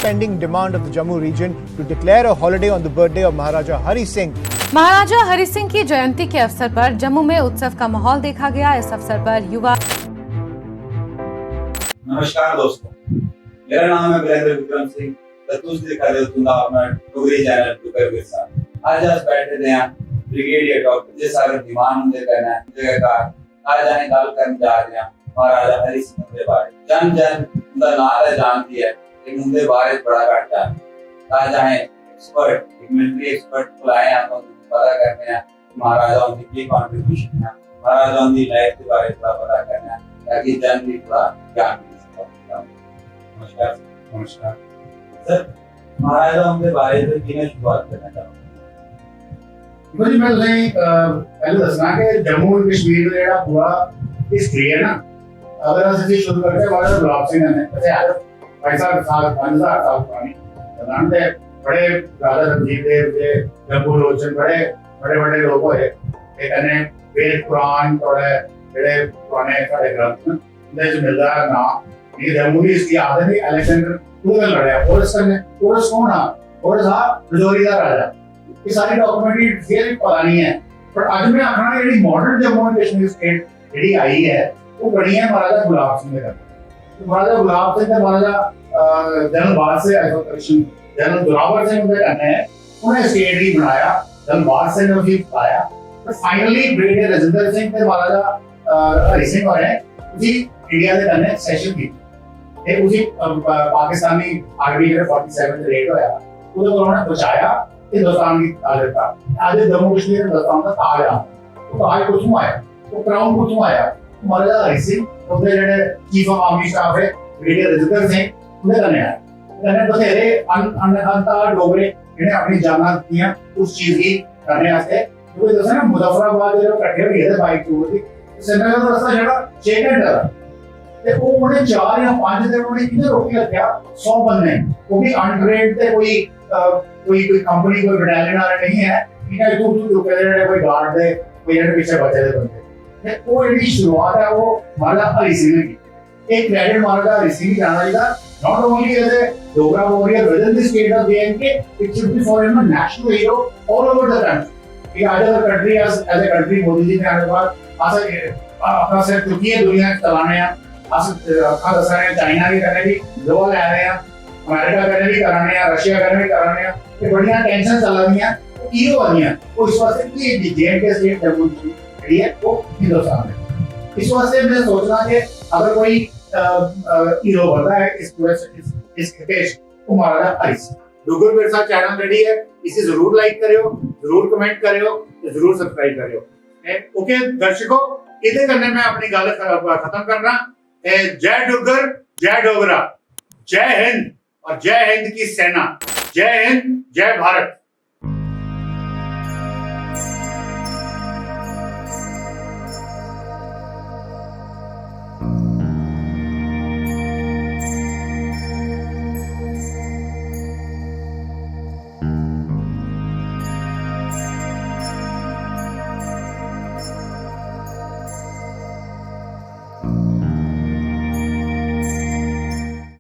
long-pending demand of the Jammu region to declare a holiday on the birthday of Maharaja Hari Singh. महाराजा हरि सिंह की जयंती के अवसर पर जम्मू में उत्सव का माहौल देखा गया। इस अवसर पर युवा। नमस्कार दोस्तों, मेरा नाम है विक्रम सिंह। दिखा दे तुंगा अपना डोगरी चैनल दुग्गर विरसा। आज बैठे थे ब्रिगेडियर डॉक्टर जे सागर दीवान दे कहना है जगहकार आज जाने गल करन जा रहे हैं महाराजा हरि सिंह के बारे। जन जन उनका नाम है जानती है लेकिन उनके बारे बड़ा घट जाता। आज जाए एक्सपर्ट मिलिट्री एक्सपर्ट बुलाए हैं तो पता करने हैं महाराजा उनकी क्या कंट्रीब्यूशन है, महाराजा उनकी लाइफ के बारे में पता करना है ताकि जन भी थोड़ा ज्ञान मिल सके। नमस्कार नमस्कार सर, महाराजा उनके बारे में किने शुरुआत करना चाहूँगा। मुझे पहले दसना कि जम्मू कश्मीर का जो पूरा हिस्ट्री है ना, अगर असं शुरू करते हैं महाराजा गुलाब सिंह ने भाई साहब 5000 साल पुरानी जानते बड़े राजा रणजीत देव के जम्मू लोचन बड़े बड़े बड़े लोग होए एक ने वेद पुराण थोड़े बड़े पुराने सारे ग्रंथ उनसे जो मिलता है ना ये जम्मू की इसकी आदत है अलेक्जेंडर टूगल लड़े पोरस करने पोरस कौन है पोरस था रजौरी का राजा। ये सारी डॉक्यूमेंट्री डिटेल पता नहीं है पर आज मैं आखना है ये modern Jammu and Kashmir state ਜਿਹੜੀ आई है वो बनी है महाराजा गुलाब सिंह ने। महाराजा गुलाब सिंह ने महाराजा जनरल से एसोसिएशन जनरल जोरावर सिंह ने कहना है उन्हें स्टेट ही बनाया जनरल सिंह ने भी पाया तो फाइनली ब्रिगेडियर राजेंद्र सिंह ने महाराजा हरि सिंह और उसी इंडिया के कहने सेशन की ये उसी पाकिस्तानी आर्मी के 47 से रेड होया उसे उन्होंने बचाया हिंदुस्तान की ताज का। आज जम्मू कश्मीर हिंदुस्तान का ताज आ तो ताज कुछ आया तो क्राउन कुछ आया महाराजा हरि सिंह उनके जेडे चीफ ऑफ आर्मी स्टाफ है ब्रिगेडियर राजेंद्र सिंह उन्हें कहने आया कहने बथेरे अनता डोगरे जिन्हें अपनी जाना दिया उस चीज की करने वास्ते क्योंकि दसा ना मुजफ्फराबाद जो इकट्ठे हो गए थे बाइक टूर की श्रीनगर का रास्ता जेड़ा 6 घंटे का ते वो उन्हें 4 या 5 दिन उन्हें कितने रोकी रखा 100 बंदे वो भी अनट्रेन्ड थे कोई कंपनी कोई बटालियन वाले नहीं है इनका दूर रुके थे कोई गार्ड थे कोई इनके पीछे बचे थे बंदे वो इनकी शुरुआत है वो महाराजा हरि सिंह ने की। एक क्रेडिट महाराजा हरि सिंह जाना चाहिए not only as a Dogra warrior within the state of JNK, it should be for him a national hero all over the country. कि आज अगर country as a country Modi ji ने आने के बाद अपना से तुर्की दुनिया चलाने हैं अपना दस रहे हैं चाइना भी करने भी ग्लोबल आ रहे हैं अमेरिका करने भी कराने हैं रशिया करने भी कराने हैं ये बढ़िया टेंशन चल रही है हीरो बनी है वो इस वास्ते कि JNK स्टेट डेवलपमेंट है वो हिंदुस्तान है। इस वास्ते मैं सोच रहा कि अगर कोई हीरो बनता है इस पूरे इस देश को महाराजा हरि सिंह। डुगर विरसा चैनल रेडी है, इसे जरूर लाइक करियो, जरूर कमेंट करियो, जरूर सब्सक्राइब करियो। ओके दर्शकों, इधे करने में अपनी गल खत्म करना। जय डुगर, जय डोगरा, जय हिंद और जय हिंद की सेना, जय हिंद, जय भारत।